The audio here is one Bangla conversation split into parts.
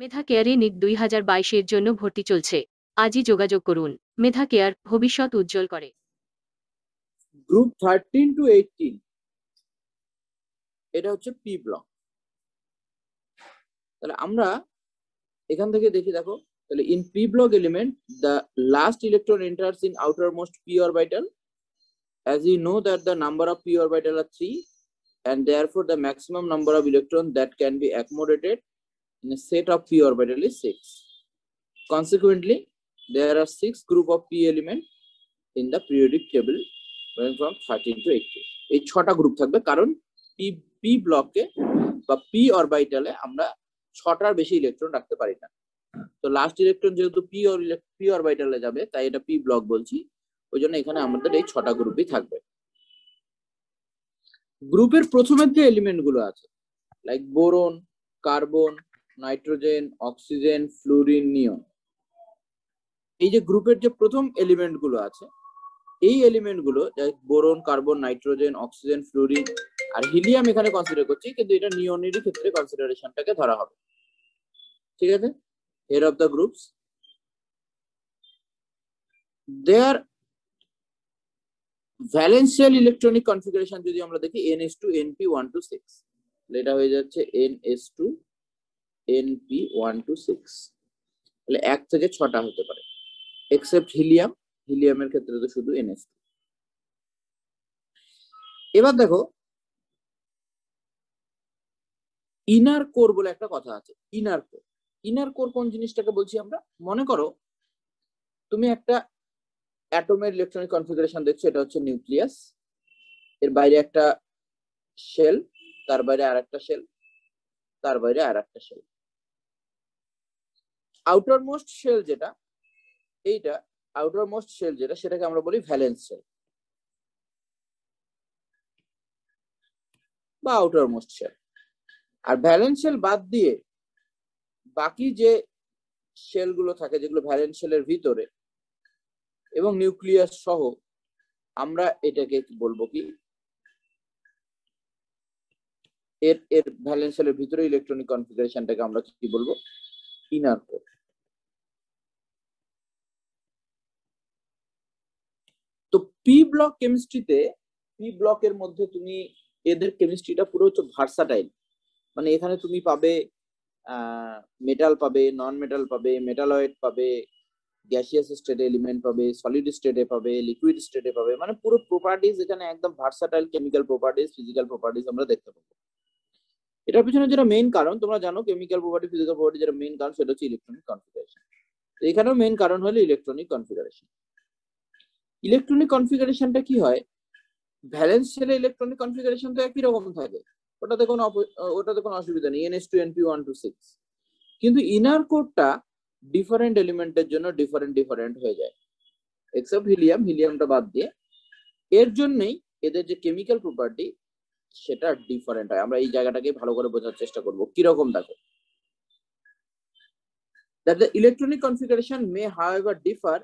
মেধা কেয়ারে নিট 2022-এর জন্য ভর্তি চলছে। আজই যোগাযোগ করুন। মেধা কেয়ার, ভবিষ্যৎ উজ্জ্বল করে। গ্রুপ 13 to 18 এটা হচ্ছে পি ব্লক। তাহলে আমরা এখান থেকে দেখি, দেখো তাহলে in P block element the last electron enters in outermost p orbital, as we know that the number of p orbital are 3 and therefore the maximum number of electrons that can be accommodated in a set of p orbital is 6. Consequently, there are 6 group of p element in the periodic table going from 13 to 18. এই 6টা গ্রুপ থাকবে, কারণ পি ব্লকে বা পি অরবিটালে আমরা 6টার বেশি ইলেকট্রন রাখতে পারি না। তো লাস্ট ইলেকট্রন যেহেতু পি অরবিটালে যাবে, তাই এটা পি ব্লক বলছি। ওই জন্য এখানে আমাদের এই 6টা গ্রুপই থাকবে। গ্রুপের প্রথমের যে এলিমেন্ট গুলো আছে, like boron, carbon, nitrogen, oxygen, fluorine, neon, এই যে গ্রুপের যে প্রথম এলিমেন্ট গুলো আছে, এই এলিমেন্ট গুলো boron, carbon, nitrogen, oxygen, fluorine আর হিলিয়াম এখানে কনসিডার করছি, কিন্তু এটা নিয়নেরই ক্ষেত্রে কনসিডারেশনটাকে ধরা হবে। ঠিক আছে, head of the groups their valencial electronic configuration যদি আমরা দেখি ns2 np1 to 6, এটা হয়ে যাচ্ছে ns2 np1 to 6। তাহলে 1 থেকে 6টা হতে পারে, এক্সেপ্ট হিলিয়াম, হিলিয়ামের ক্ষেত্রে তো শুধু ns2। এবার দেখো ইনার কোর বলে একটা কথা আছে। ইনার কোর, ইনার কোর কোন জিনিসটাকে বলছি আমরা? মনে করো তুমি একটা অ্যাটমের ইলেকট্রনিক কনফিগারেশন দেখছো, এটা হচ্ছে নিউক্লিয়াস, এর বাইরে একটা শেল, তার বাইরে আরেকটা শেল, তার বাইরে আরেকটা শেল। আউটার মোস্ট শেল যেটা, এইটা আউটার মোস্ট শেল যেটা, সেটাকে আমরা বলি ভ্যালেন্স শেল বা আউটার মোস্ট শেল। আর ভ্যালেন্স শেল বাদ দিয়ে বাকি যে শেল গুলো থাকে, যেগুলো ভ্যালেন্স শেলের ভিতরে এবং নিউক্লিয়াস সহ, আমরা এটাকে বলবো কি, এর ভ্যালেন্স শেলের ভিতরে ইলেকট্রনিক কনফিগারেশনটাকে আমরা কি বলবো? Inner core. তো পি ব্লক কেমিস্ট্রিতে, পি ব্লকের মধ্যে তুমি এদের কেমিস্ট্রিটা পুরো হচ্ছে ভার্সাটাইল। মানে এখানে তুমি পাবে মেটাল পাবে, নন মেটাল পাবে, মেটালয়েড পাবে, গ্যাসিয়াস স্টেটে এলিমেন্ট পাবে, সলিড স্টেটে পাবে, লিকুইড স্টেটে পাবে, মানে পুরো প্রপার্টিজ এখানে একদম versatile, chemical properties, physical properties আমরা দেখতে পাবো। এটার পিছনে যেটা মেইন কারণ তোমরা জানো, কেমিক্যাল প্রপার্টি, ফিজিক্যাল প্রপার্টি, যেটা মেইন কারণ সেটা হচ্ছে ইলেকট্রনিক কনফিগারেশন। এখানেও মেইন কারণ হলো ইলেকট্রনিক কনফিগারেশন। ইলেকট্রনিক কনফিগারেশনটা কি হয়, ভ্যালেন্স শেলে ইলেকট্রনিক কনফিগারেশন তো একই রকম থাকে, ওটাতে কোনো অসুবিধা নেই, ns2 np1 to 6। কিন্তু ইনার কোরটা ডিফারেন্ট এলিমেন্টের জন্য ডিফারেন্ট হয়ে যায়, এক্সেপ্ট হিলিয়াম, হিলিয়ামটা বাদ দিয়ে। এর জন্যই এদের যে কেমিক্যাল প্রপার্টি সেটা ডিফারেন্ট হয়। আমরা এই জায়গাটাকে ভালো করে বোঝার চেষ্টা করব। কিরকম দেখো, that the electronic configuration may however differ.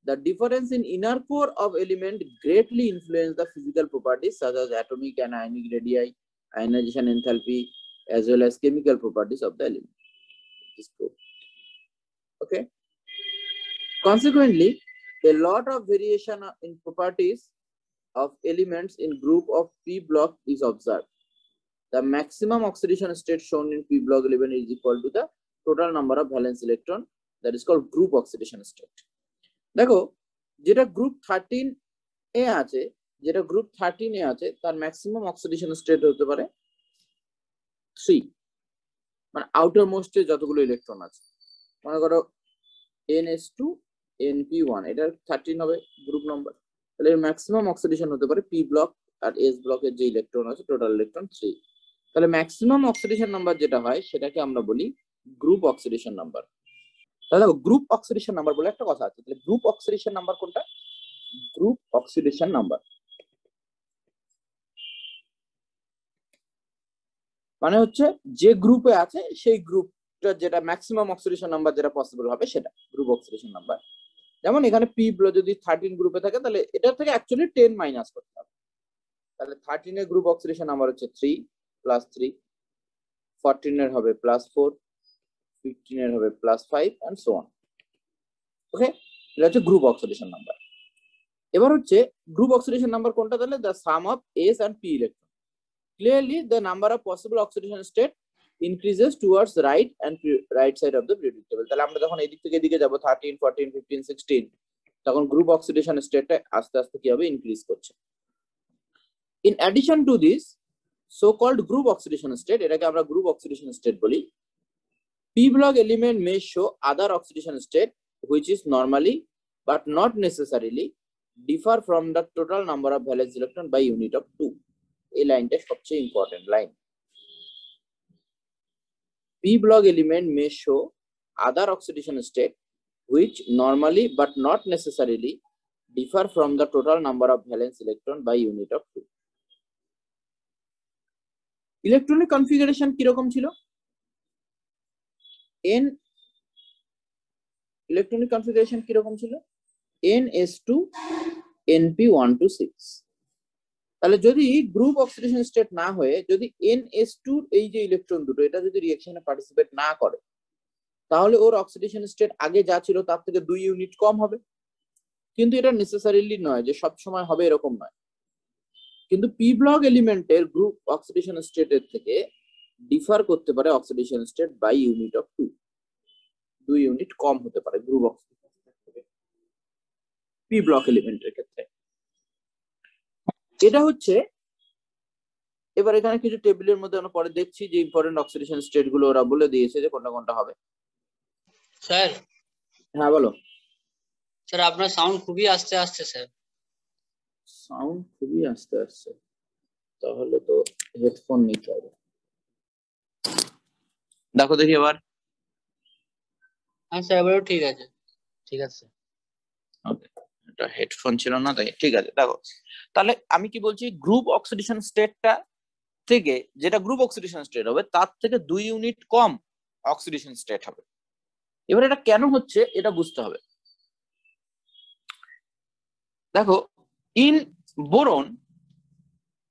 The difference in inner core of element greatly influence the physical properties such as atomic and ionic radii, ionization enthalpy, as well as chemical properties of the element. Okay. Consequently, a lot of variation in properties of elements in group of p block is observed. The maximum oxidation state shown in p block 11 is equal to the total number of valence electron, that is called group oxidation state. দেখো যেটা গ্রুপ 13 এ আছে, যেটা গ্রুপ 13 এ আছে, তার ম্যাক্সিমাম অক্সিডেশন স্টেট হতে পারে 3, মানে আউটার মোস্টে যতগুলো ইলেকট্রন আছে। মনে করো ns2 np1, এটা 13 হবে গ্রুপ নাম্বার, তাহলে এর ম্যাক্সিমাম অক্সিডেশন হতে পারে পি ব্লক আর এস ব্লকের যে ইলেকট্রন আছে, টোটাল ইলেকট্রন 3। তাহলে ম্যাক্সিমাম অক্সিডেশন নাম্বার যেটা হয় সেটাকে আমরা বলি গ্রুপ অক্সিডেশন নাম্বার। তাহলে দেখো গ্রুপ অক্সিডেশন নাম্বার বলে একটা কথা আছে, তাহলে গ্রুপ অক্সিডেশন নাম্বার কোনটা? গ্রুপ অক্সিডেশন নাম্বার মানে হচ্ছে যে গ্রুপে আছে সেই গ্রুপটা যেটা ম্যাক্সিমাম অক্সিডেশন নাম্বার যেটা পসিবল হবে সেটা গ্রুপ অক্সিডেশন নাম্বার। যেমন এখানে পি যদি 13 গ্রুপে থাকে, তাহলে এটা থেকে অ্যাকচুয়ালি 10 মাইনাস করতে হবে। তাহলে 13 এর গ্রুপ অক্সিডেশন নাম্বার হচ্ছে 3 + 3, 14 এর হবে +4, 15 এর হবে +5 and so on. ওকে, এটা হচ্ছে গ্রুপ অক্সিডেশন নাম্বার। এবার হচ্ছে গ্রুপ অক্সিডেশন নাম্বার কোনটা, তাহলে the some of S and P electron. Clearly the number of possible oxidation state increases towards right side of the periodic table. তাহলে আমরা যখন এদিক থেকে এদিকে যাব 13 14 15 16, তখন গ্রুপ অক্সিডেশন স্টেটটা আস্তে আস্তে কি হবে, ইনক্রিজ করছে। In addition to this so called group oxidation state, এটাকে আমরা গ্রুপ অক্সিডেশন স্টেট বলি, p block element may show other oxidation state which is normally but not necessarily differ from the total number of valence electron by unit of 2. এই লাইনটা সবচেয়ে important line. p block element may show other oxidation state which normally but not necessarily differ from the total number of valence electron by unit of 2. Electronic configuration কিরকম ছিল? n ইলেকট্রনিক কনফিগারেশন কিরকম ছিল? ns2 np1 to 6। তাহলে যদি গ্রুপ অক্সিডেশন স্টেট না হয়ে যদি ns2 এই যে ইলেকট্রন দুটো এটা যদি রিঅ্যাকশনে পার্টিসিপেট না করে, তাহলে ওর অক্সিডেশন স্টেট আগে যা ছিল তার থেকে 2 ইউনিট কম হবে। কিন্তু এটা নেসেসারিলি নয় যে সব সময় হবে, এরকম নয়। কিন্তু পি ব্লক এলিমেন্টের গ্রুপ অক্সিডেশন স্টেটের থেকে ডিফার করতে পারে oxidation state by unit of 2 unit কম হতে পারে গ্রুপ অক্সিডেশন স্টেট থেকে পি ব্লক এলিমেন্টের ক্ষেত্রে। এটা হচ্ছে, এবার এখানে কিছু টেবিলের মধ্যে আমরা পরে দেখছি যে ইম্পর্টেন্ট অক্সিডেশন স্টেট গুলো ওরা বলে দিয়েছে যে কোনটা কোনটা হবে। স্যার, হ্যাঁ বলো। স্যার আপনার সাউন্ড খুবই আস্তে আসছে স্যার। সাউন্ড খুবই আস্তে আসছে, তাহলে তো হেডফোন নিতে হবে। দেখো দেখি এবার। হ্যাঁ স্যার, এবারও ঠিক আছে। ঠিক আছে ওকে, এটা হেডফোন ছিল না তাই ঠিক আছে। দেখো তাহলে আমি কি বলছি, গ্রুপ অক্সিডেশন স্টেটটা থেকে যেটা গ্রুপ অক্সিডেশন স্টেট হবে তার থেকে 2 ইউনিট কম অক্সিডেশন স্টেট হবে। এবার এটা কেন হচ্ছে এটা বুঝতে হবে। দেখো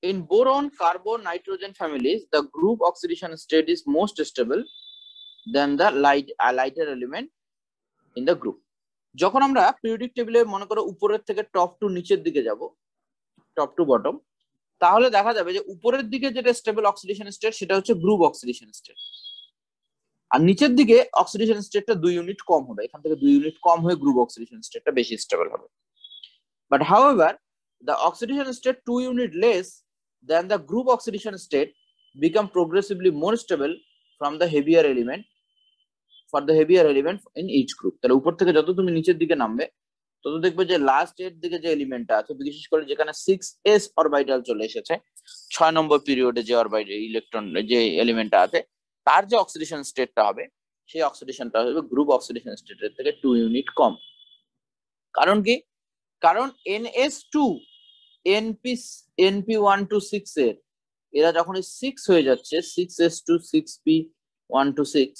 in boron carbon nitrogen families the group oxidation state is most stable than the lighter element in the group. যখন আমরা পিরিয়ডিক টেবিলে মনে করো উপরের থেকে টপ টু নিচের দিকে যাব, টপ টু বটম, তাহলে দেখা যাবে যে উপরের দিকে যেটা স্টেবল অক্সিডেশন স্টেট সেটা হচ্ছে গ্রুপ অক্সিডেশন স্টেট, আর নিচের দিকে অক্সিডেশন স্টেটটা 2 ইউনিট কম হবে। এখান থেকে 2 ইউনিট কম হয়ে গ্রুপ অক্সিডেশন স্টেটটা বেশি স্টেবল হবে। But however, the oxidation state 2 unit less than the group oxidation state become progressively more stable from the heavier element in each group. তাহলে উপর থেকে যত তুমি নিচের দিকে নামবে তত দেখবে যে লাস্ট এর দিকে যে এলিমেন্টটা আছে, বিশেষ করে যেখানে 6s অরবিটাল চলে এসেছে 6 নম্বর পিরিয়ডে, যে অরবিটাল ইলেকট্রন যে এলিমেন্টটা আছে তার যে অক্সিডেশন স্টেটটা হবে সেই অক্সিডেশনটা হবে গ্রুপ অক্সিডেশন স্টেটের থেকে 2 ইউনিট কম। কারণ কি? কারণ ns2 np1 to 6 এর এরা যখন 6 হয়ে যাচ্ছে 6s2 6p1 to 6,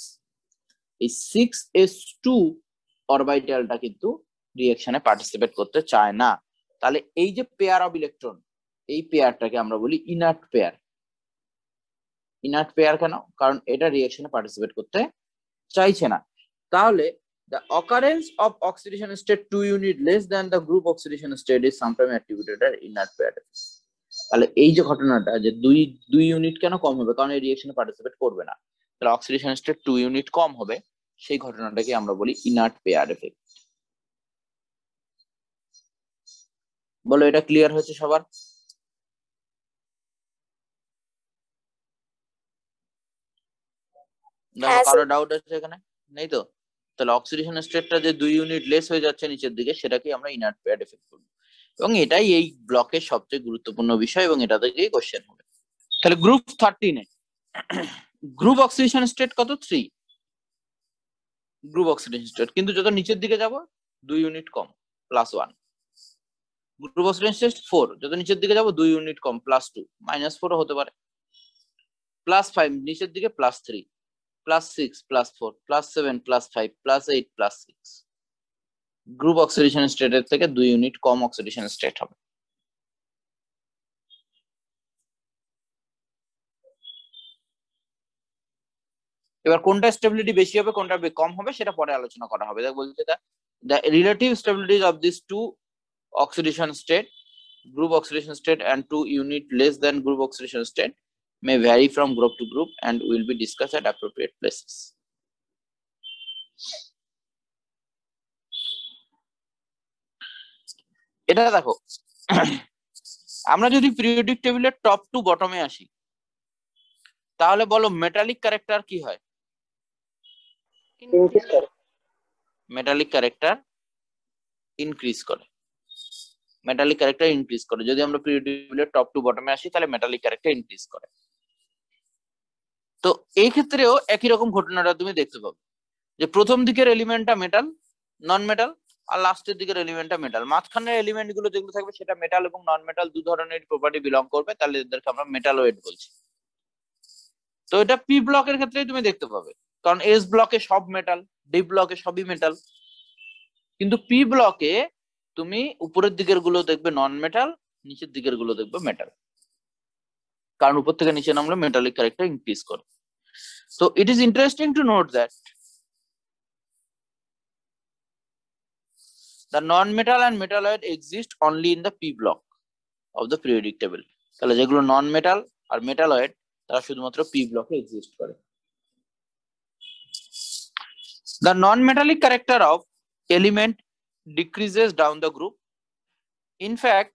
এই 6s2 অরবিটালটা কিন্তু রিঅ্যাকশনে পার্টিসিপেট করতে চায় না। তাহলে এই যে পেয়ার অফ ইলেকট্রন, এই পেয়ারটাকে আমরা বলি ইনার্ট পেয়ার। ইনার্ট পেয়ার কেন? কারণ এটা রিঅ্যাকশনে পার্টিসিপেট করতে চাইছে না। তাহলে the occurrence of oxidation state 2 unit less than the group oxidation state is sometimes attributed as inert pair effect. তাহলে এই যে ঘটনাটা যে 2 ইউনিট কেন কম হবে, কারণ এই রিঅ্যাকশনে পার্টিসিপেট করবে না, তাহলে অক্সিডেশন স্টেট 2 ইউনিট কম হবে, সেই ঘটনাটাকে আমরা বলি ইনার্ট পেয়ার এফেক্ট। বলো এটা ক্লিয়ার হয়েছে সবার? কারো ডাউট আছে এখানে? নেই তো? তাহলে অক্সিডেশন স্টেটটা যে 2 ইউনিট লেস হয়ে যাচ্ছে নিচের দিকে সেটাকে আমরা ইনার্ট পেয়ার এফেক্ট বলবো, এবং এটাই এই ব্লকের সবচেয়ে গুরুত্বপূর্ণ বিষয় এবং এটা থেকেই কোশ্চেন হবে। তাহলে গ্রুপ 13 এ গ্রুপ অক্সিডেশন স্টেট কত? 3 গ্রুপ অক্সিডেশন স্টেট, কিন্তু যত নিচের দিকে যাব 2 ইউনিট কম +1। গ্রুপ অক্সিডেশন স্টেট 4, যত নিচের দিকে যাব 2 ইউনিট কম +2, -4 হতে পারে, +5 নিচের দিকে +3, +6 +4 +7 +5 +8 +6। গ্রুপ অক্সিডেশন স্টেটের থেকে 2 ইউনিট কম অক্সিডেশন স্টেট হবে। এবার কোনটা স্টেবিলিটি বেশি হবে কোনটা কম হবে সেটা পরে আলোচনা করা হবে। দেখ বলছে the relative stabilities of these two oxidation state, group oxidation state and two unit less than group oxidation state may vary from group to group and will be discussed at appropriate places. এটা দেখো আমরা যদি পিরিয়ডিক টেবিলের টপ টু বটমে আসি তাহলে বলো মেটালিক ক্যারেক্টার কি হয়? মেটালিক ক্যারেক্টার ইনক্রিজ করে, মেটালিক ক্যারেক্টার ইনক্রিজ করে। যদি আমরা পিরিয়ডিক টেবিলের টপ টু বটমে আসি তাহলে মেটালিক ক্যারেক্টার ইনক্রিজ করে। তো এই ক্ষেত্রেও একই রকম ঘটনাটা তুমি দেখতে পাবে যে প্রথম দিকের এলিমেন্টটা মেটাল, নন মেটাল, আর লাস্টের দিকের এলিমেন্টটা মেটাল। মাঝখানের এলিমেন্ট গুলো যেগুলো থাকবে সেটা মেটাল এবং নন মেটাল দু ধরনের প্রপার্টি বিলং করবে, তাহলে এদেরকে আমরা মেটালয়েড বলছি। তো এটা পি ব্লকের ক্ষেত্রেই তুমি দেখতে পাবে, কারণ এস ব্লকে সব মেটাল, ডি ব্লকে সবই মেটাল, কিন্তু পি ব্লকে তুমি উপরের দিকের গুলো দেখবে নন মেটাল, নিচের দিকের গুলো দেখবে মেটাল, কারণ উপর থেকে নিচে নামলে মেটালিক ক্যারেক্টার ইনক্রিজ করে। So it is interesting to note that the non-metal and metalloid exist only in the p block of the periodic table. তাহলে যেগুলো নন মেটাল আর মেটালয়েড তারা শুধুমাত্র p ব্লকে এক্সিস্ট করে। The non-metallic character of element decreases down the group. In fact,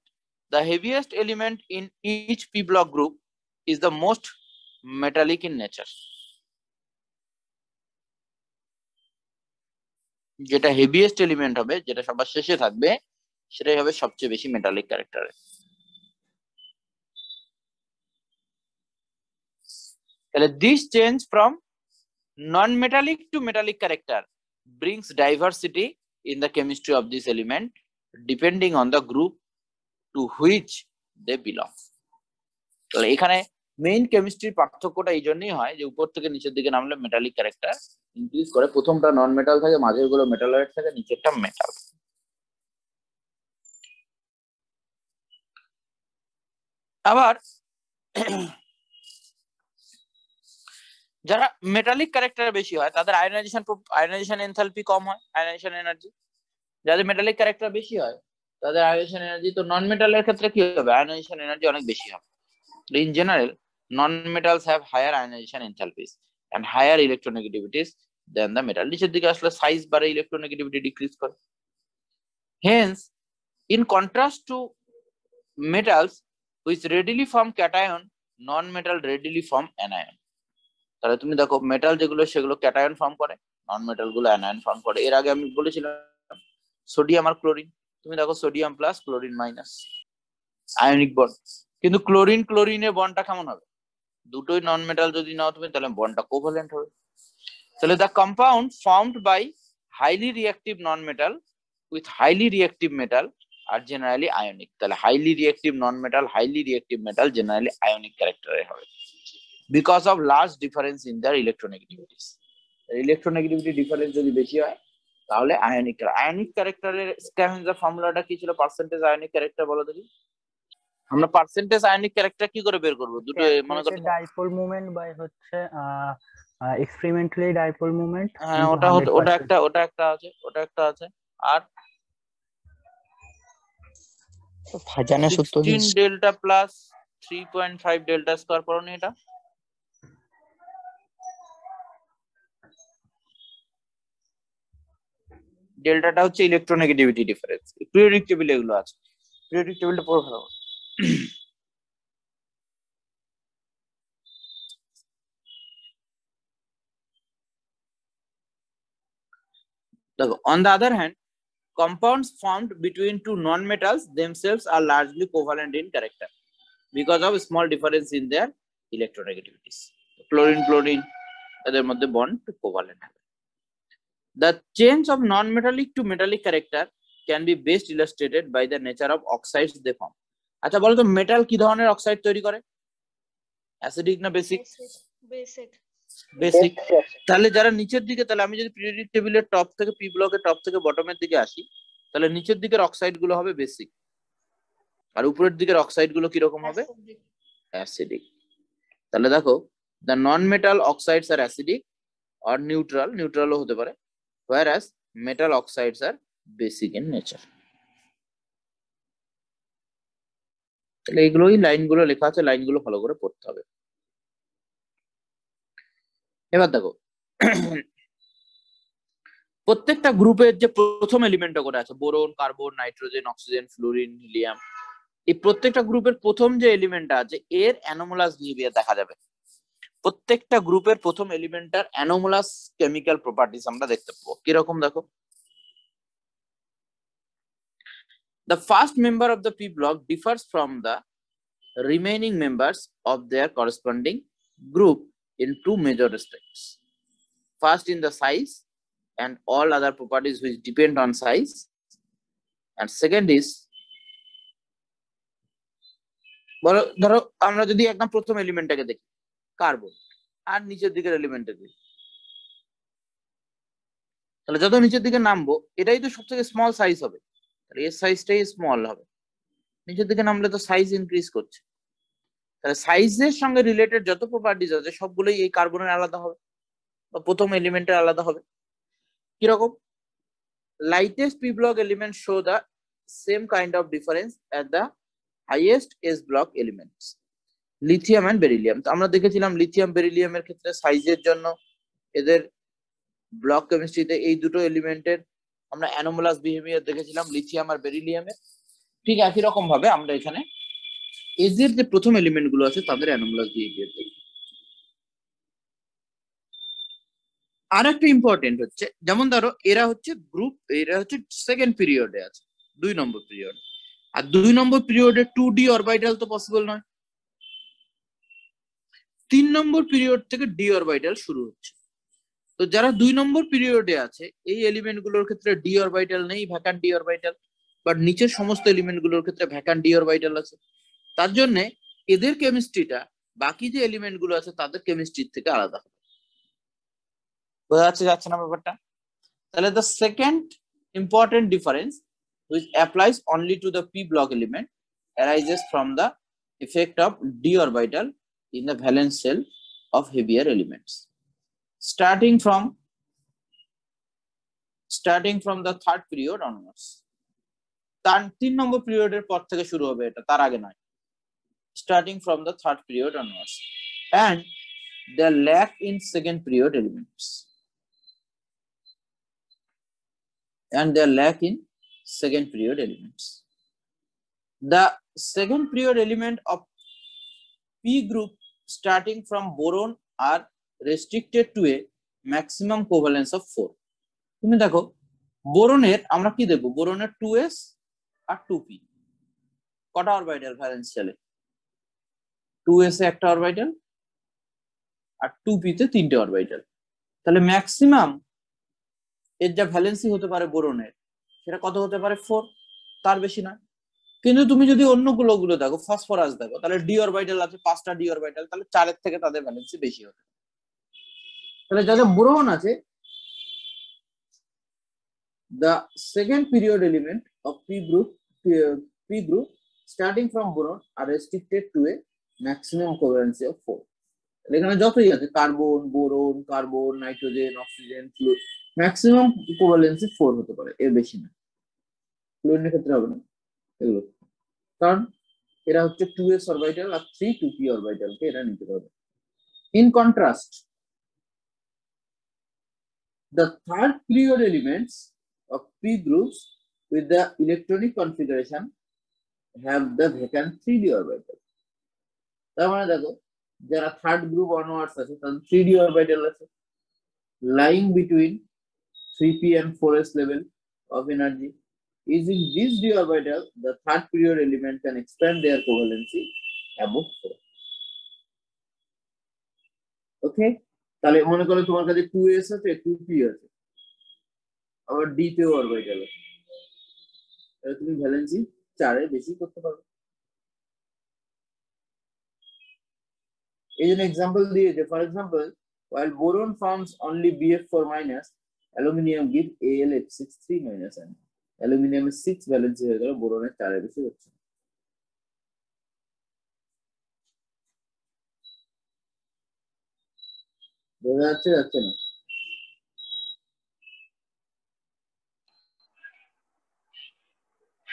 the heaviest element in each p block group is the most metallic in nature. যেটা হেভিয়েস্ট এলিমেন্ট হবে, যেটা সবার শেষে থাকবে, সেটাই হবে সবচেয়ে বেশি মেটালিক ক্যারেক্টারের। তাহলে this change from non metallic to metallic character brings diversity in the chemistry of this element depending on the group to which they belong. তাহলে এখানে মেইন কেমিস্ট্রির পার্থক্যটা এই জন্যই হয় যে উপর থেকে নিচের দিকে নামলে মেটালিক ক্যারেক্টার ইনক্রিজ করে, প্রথমটা নন মেটাল থাকে, মাঝের গুলো মেটালয়েড থাকে, নিচেরটা মেটাল। আবার যারা মেটালিক ক্যারেক্টার বেশি হয় তাদের আয়নাইজেশন এনথালপি কম হয়, আয়নাইজেশন এনার্জি। যাদের মেটালিক ক্যারেক্টার বেশি হয় তাদের আয়নাইজেশন এনার্জি, তো নন মেটালের ক্ষেত্রে কি হবে, আয়নাইজেশন এনার্জি অনেক বেশি হবে। In general non metals have higher ionization enthalpies and higher electronegativities than the metal. নিচের দিকে আসলে সাইজ বাড়ে, ইলেকট্রোনেগেটিভিটি ডিক্রিজ করে। Hence in contrast to metals which readily form cation, non metal readily form anion. তাহলে তুমি দেখো মেটাল যেগুলো সেগুলো ক্যাটায়ন ফর্ম করে, নন মেটাল গুলো অ্যানায়ন ফর্ম করে। এর আগে আমি বলেছিলাম সোডিয়াম আর ক্লোরিন, তুমি দেখো sodium plus chlorine minus ionic bond, কিন্তু ক্লোরিন ক্লোরিনের বন্ডটা কেমন হবে, দুটোই নন মেটাল যদি নাও তুমি তাহলে বন্ডটা কোভ্যালেন্ট হবে। তাহলে the compound formed by highly reactive non metal with highly reactive metal are generally ionic. তাহলে highly reactive non metal, highly reactive metal generally ionic ক্যারেক্টারের হবে because of large difference in their electronegativities. Electronegativity difference যদি বেশি হয় তাহলে আয়নিক ক্যারেক্টারের স্ক্যাভেঞ্জার ফর্মুলাটা কি ছিল, পার্সেন্টেজ আয়নিক ক্যারেক্টার বলো দেখি। আমরা পার্সেন্টেজ আয়নিক ক্যারেক্টার কি করে বের করব, দুটো মনে করো ডাইপোল মোমেন্ট বাই হচ্ছে এক্সপেরিমেন্টালি ডাইপোল মোমেন্ট। হ্যাঁ ওটা একটা আছে আর ভাজানের সূত্র 16 ডেল্টা প্লাস 3.5 ডেল্টা স্কয়ার করনি, এটা ডেল্টাটা হচ্ছে ইলেকট্রোনেগেটিভিটি ডিফারেন্স। পিরিয়ডিক টেবিলে এগুলো আছে, পিরিয়ডিক টেবিলটা পড়ে ভালো। দেখো on the other hand, compounds formed between two non-metals themselves are largely covalent in character because of small difference in their electronegativities. Chlorine এদের মধ্যে bond covalent হবে। The change of non-metallic to metallic character can be best illustrated by the nature of oxides they form. আচ্ছা বলো তো মেটাল কি ধরনের অক্সাইড তৈরি করে, অ্যাসিডিক না বেসিক? বেসিক। তাহলে যারা নিচের দিকে, তাহলে আমি যদি পিরিয়ডিক টেবিলের টপ থেকে পি ব্লকের টপ থেকে বটমের দিকে আসি তাহলে নিচের দিকের অক্সাইড গুলো হবে বেসিক আর উপরের দিকের অক্সাইড গুলো কিরকম হবে, অ্যাসিডিক। তাহলে দেখো the non-metal oxides are acidic or neutral হতে পারে, whereas metal oxides are basic in nature. তাহলে এগুলোই লাইনগুলো লেখা আছে, লাইনগুলো ভালো করে পড়তে হবে। এবার দেখো প্রত্যেকটা গ্রুপের যে প্রথম এলিমেন্ট করে আছে, boron, carbon, nitrogen, oxygen, fluorine, helium, এই প্রত্যেকটা গ্রুপের প্রথম যে এলিমেন্টটা আছে এর অ্যানোমালাস বিহেভিয়ার দেখা যাবে। প্রত্যেকটা গ্রুপের প্রথম এলিমেন্টটার অ্যানোমালাস কেমিক্যাল প্রপার্টিজ আমরা দেখতে পাবো। কিরকম দেখো, the first member of the p block differs from the remaining members of their corresponding group in two major respects. First in the size and all other properties which depend on size, and second is, ধরো আমরা যদি একদম প্রথম এলিমেন্টটাকে দেখি কার্বন, আর নিচের দিকের এলিমেন্টে দেখি, তাহলে যত নিচের দিকে নামবো এটাই তো সব থেকে স্মল সাইজ হবে, তাহলে এর সাইজটাই স্মল হবে। নিচের দিকে নামলে তো সাইজ ইনক্রিজ করছে, তাহলে সাইজের সঙ্গে রিলেটেড যত প্রপার্টিজ আছে সবগুলোই এই কার্বনের আলাদা হবে বা প্রথম এলিমেন্টের আলাদা হবে। কিরকম, lightest p block elements show the same kind of difference at the highest s block elements, lithium and beryllium। তো আমরা দেখেছিলাম লিথিয়াম বেরিলিয়ামের ক্ষেত্রে সাইজের জন্য এদের ব্লক কেমিস্ট্রিতে এই দুটো এলিমেন্টের আমরা অ্যানোমালাস বিহেভিয়ার দেখেছিলাম, লিথিয়াম আর বেরিলিয়ামের। ঠিক একই রকম ভাবে আমরা এখানে এজের যে প্রথম এলিমেন্ট গুলো আছে তাদের অ্যানোমালাস বিহেভিয়ার দেখি। আর একটা ইম্পর্টেন্ট হচ্ছে, যেমন ধরো এরা হচ্ছে গ্রুপ, এরা হচ্ছে সেকেন্ড পিরিয়ডে আছে, 2 নম্বর পিরিয়ড, আর 2 নম্বর পিরিয়ডে 2d অরবিটাল তো পসিবল নয়, 3 নম্বর পিরিয়ড থেকে d অরবিটাল শুরু হচ্ছে। তো যারা 2 নম্বর পিরিয়ডে আছে এই এলিমেন্ট গুলোর ক্ষেত্রে d অরবিটাল নেই, ভ্যাকান্ট d অরবিটাল, বাট নিচের সমস্ত এলিমেন্ট গুলোর ক্ষেত্রে ভ্যাকান্ট d অরবিটাল আছে। তার জন্য এদের কেমিস্ট্রিটা বাকি যে এলিমেন্ট গুলো আছে তাদের কেমিস্ট্রির থেকে আলাদা হবে। বোঝা যাচ্ছে না ব্যাপারটা? তাহলে the second important difference which applies only to the p block element arises from the effect of d orbital in the valence shell of heavier elements, starting from the third period onwards। তার 3 নম্বর পিরিয়ডের পর থেকে শুরু হবে, এটা তার আগে নয়, starting from the third period onwards, and they lack in second period elements, The second period element of p group starting from boron are restricted to a maximum covalence of 4। তুমি দেখো বোরনের আমরা কি দেখবো, বোরনের 2s আর 2p, কটা অরবিটাল ভ্যালেন্স শেলে? 2s এ একটা অরবিটাল আর 2p তে 3টে অরবিটাল। তাহলে ম্যাক্সিমাম এর যা ভ্যালেন্সি হতে পারে বোরনের সেটা কত হতে পারে? 4, তার বেশি না। কিন্তু তুমি যদি অন্য গুলো দেখো, ফসফরাস দেখো, তাহলে ডি অরবিটাল আছে 5টা ডি অরবিটাল, তাহলে 4 থেকে তাদের ভ্যালেন্সি বেশি হবে। তাহলে যাদের বোরন আছে, the second period element of p group starting from boron are restricted to a maximum covalency of 4। এখানে যতই আছে carbon, boron, carbon, nitrogen, oxygen, fluorine, maximum covalency 4 হতে পারে, এর বেশি না। ফ্লুরিনের ক্ষেত্রে হবে না এগুলো, কারণ এরা হচ্ছে 2s অরবিটাল আর 3 2p অরবিটালকে এরা নিতে পারবে। In contrast, the third period elements of p groups with the electronic configuration have the vacant 3d orbital। তার মানে দেখো যারা থার্ড গ্রুপ অনওয়ার্ডস আছে তাদের 3d অরবিটাল আছে, lying between 3p and 4s level of energy। Using this d orbital, the third period element can expand their covalency above 4। Okay, তাহলে মনে করো তোমার কাছে 2s আছে, 2p আছে, আবার d তেও অরবিটাল আছে, তাহলে তুমি ভ্যালেন্সি 4 এর বেশি করতে পারবে। এই জন্য এক্সাম্পল দিয়েছে, for example while boron forms only Bf4-, aluminium gives AlF6-3-, aluminium 6 valency হয়ে গেল, বোরনের 4 এর বেশি হচ্ছে। বোঝা যাচ্ছে না?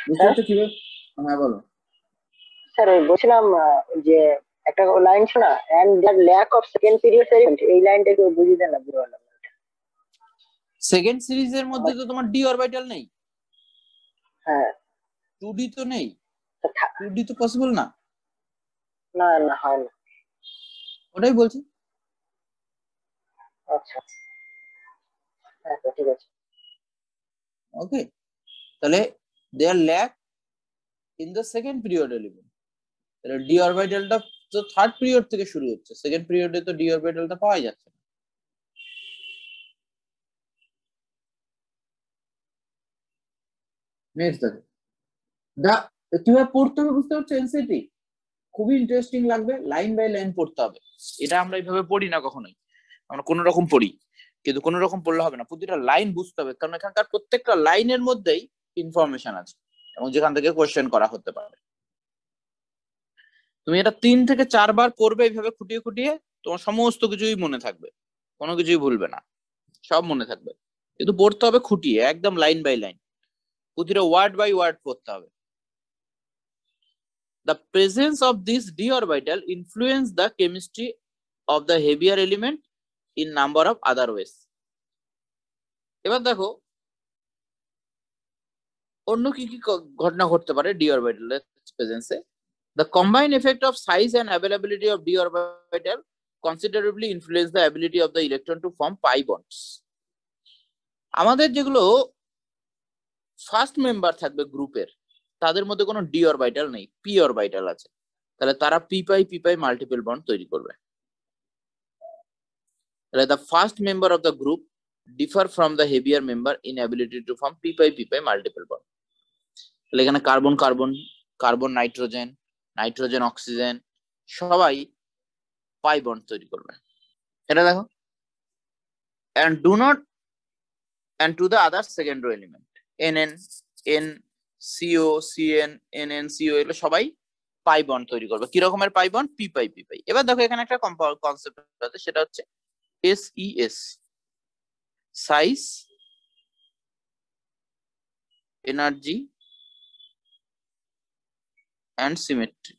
বুঝতে পারছো কিভাবে? হ্যাঁ বলো। স্যার বলছিলাম যে একটা লাইন ছিল না, and the lack of second period element, এই লাইনটা একটু বুঝিয়ে দেন না, বুঝতে পারলাম না। সেকেন্ড সিরিজের মধ্যে তো তোমার ডি অরবিটাল নেই, হ্যাঁ 2D তো নেই, তো 2D তো পসিবল না, না না হয় না। ওটাই বলছি। আচ্ছা হ্যাঁ তো ঠিক আছে। ওকে, তাহলে there lack in the second period element, তাহলে ডি অরবিটালটা তো থার্ড পিরিয়ড থেকে শুরু হচ্ছে, সেকেন্ড পিরিয়ডে তো ডি অরবিটালটা পাওয়া যাচ্ছে না। নেক্সট দেখো, দা কিভাবে পড়তে হবে বুঝতে পারছো? এনসিটি খুবই ইন্টারেস্টিং লাগবে, লাইন বাই লাইন পড়তে হবে। এটা আমরা এইভাবে পড়ি না কখনোই, আমরা কোনো রকম পড়ি, কিন্তু কোনো রকম পড়লে হবে না, প্রতিটা লাইন বুঝতে হবে, কারণ এখানকার প্রত্যেকটা লাইনের মধ্যেই ইনফরমেশন আছে এবং যেখান থেকে কোশ্চেন করা হতে পারে। তুমি এটা 3 থেকে 4 বার করবে এইভাবে খুঁটিয়ে খুঁটিয়ে, তোমার সমস্ত কিছুই মনে থাকবে, কোনো কিছুই ভুলবে না, সব মনে থাকবে। কিন্তু পড়তে হবে খুঁটিয়ে, একদম লাইন বাই লাইন, প্রতিটা ওয়ার্ড বাই ওয়ার্ড পড়তে হবে। The presence of this d orbital influence the chemistry of the heavier element in number of other ways. এবার দেখো অন্য কি কি ঘটনা ঘটতে পারে d orbital এর প্রেজেন্সে। The combined effect of size and availability of d orbital considerably influence the ability of the electron to form pi bonds. আমাদের যেগুলো ফার্স্ট মেম্বার থাকবে গ্রুপের, তাদের মধ্যে কোনো d orbital নেই, p orbital আছে, তাহলে তারা p pi মাল্টিপল বন্ড তৈরি করবে। The first member of the group differ from the heavier member in ability to form p pi multiple bond. তাহলে এখানে carbon carbon, carbon nitrogen, nitrogen oxygen সবাই পাই বন্ড তৈরি করবে। এটা দেখো, and do not and to the other second row element nn n co cn nn co এগুলো সবাই পাই বন্ড তৈরি করবে। কি রকমের পাই বন্ড? p pi। এবার দেখো এখানে একটা কনসেপ্ট আছে, সেটা হচ্ছে SES, size, energy and symmetry.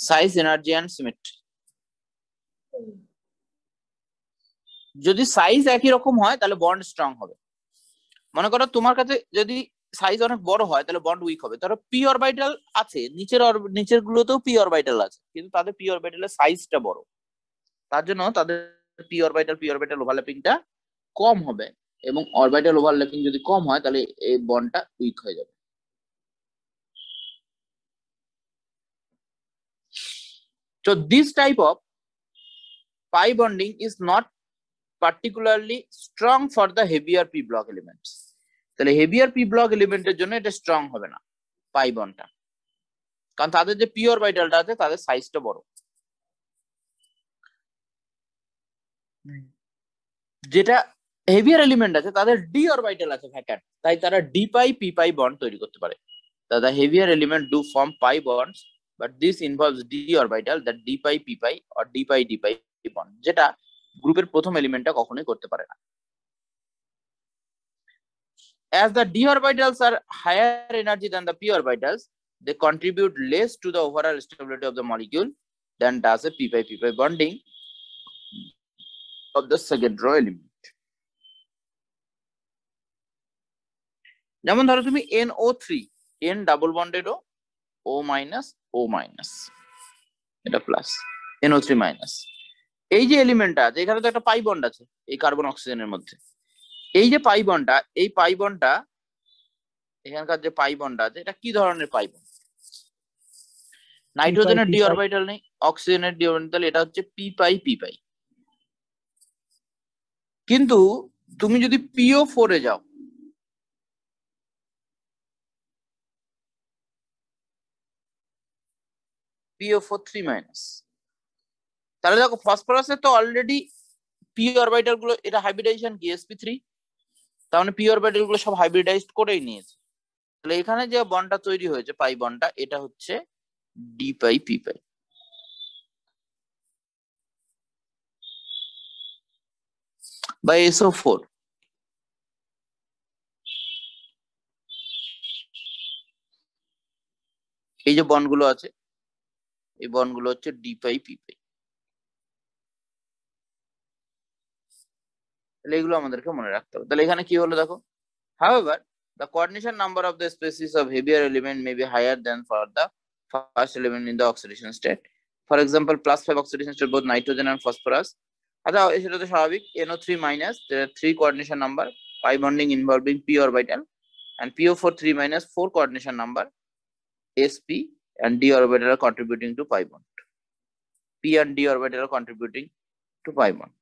Size, energy and symmetry. যদি সাইজ একই রকম হয় তাহলে বন্ড স্ট্রং হবে। মনে করো তোমার কাছে যদি সাইজ অনেক বড় হয় তাহলে বন্ড উইক হবে। ধরো পি অরবিটাল আছে, নিচের গুলোতেও পি অরবিটাল আছে, কিন্তু তাদের পি অরবিটালের সাইজটা বড়, তার জন্য তাদের পি অরবিটাল ওভারল্যাপিংটা কম হবে, এবং অরবিটাল ওভারল্যাপিং যদি কম হয় তাহলে এই বন্ডটা উইক হয়ে যাবে। So this type of pi bonding is not particularly strong for the heavier p block elements. তাহলে হেভিয়ার পি ব্লক এলিমেন্টের জন্য এটা স্ট্রং হবে না পাই বন্ডটা, কারণ তাদের যে পি অরবিটালটা আছে তাদের সাইজটা বড়। যেটা হেভিয়ার এলিমেন্ট আছে তাদের ডি অরবিটাল আছে ভ্যাকান্ট, তাই তারা ডি পাই পি পাই বন্ড তৈরি করতে পারে। The heavier element do form pi bonds, but this involves d orbital that d pi p pi or d pi bond, যেটা গ্রুপের প্রথম এলিমেন্টটা কখনোই করতে পারে না। As the d orbitals are higher energy than the p orbitals, they contribute less to the overall stability of the molecule than does a p pi bonding of the second row element. যেমন ধরো তুমি NO3, N double bonded O minus O minus, এটা প্লাস NO3 মাইনাস। এই যে এলিমেন্টটা আছে এখানে তো একটা পাই বন্ড আছে এই কার্বন অক্সিজেনের মধ্যে, এই যে পাই বন্ডটা, এই পাই বন্ডটা এখানকার যে পাই বন্ডটা আছে এটা কি ধরনের পাই বন্ড? নাইট্রোজেনের ডি অরবিটাল নেই, অক্সিজেনের ডি অরবিটাল, এটা হচ্ছে পি পাই। কিন্তু তুমি যদি PO4 এ যাও, PO4 3 মাইনাস, তাহলে দেখো ফসফরাসে তো অলরেডি পি অরবিটাল গুলো, এটা হাইব্রিডাইজেশন কি sp3, তার মানে পি অরবিটাল গুলো সব হাইব্রিডাইজড করেই নিয়েছে। তাহলে এখানে যে বন্ডটা তৈরি হয়েছে পাই বন্ডটা, এটা হচ্ছে ডি পাই পি পাই। বা SO4, এই যে বন্ডগুলো আছে এই বন্ডগুলো হচ্ছে ডি পাই পি পাই। তাহলে এগুলো আমাদেরকে মনে রাখতে হবে। তাহলে এখানে কি হলো দেখো, however the coordination number of the species of heavier element may be higher than for the first element in the oxidation state. For example, +5 oxidation state both nitrogen and phosphorus. আচ্ছা সেটা তো স্বাভাবিক, NO3 minus, there are 3 coordination number, pi bonding involving p orbital, and PO4 3 minus 4 coordination number, sp and d orbital are contributing to pi bond. P and d orbital are contributing to pi bond.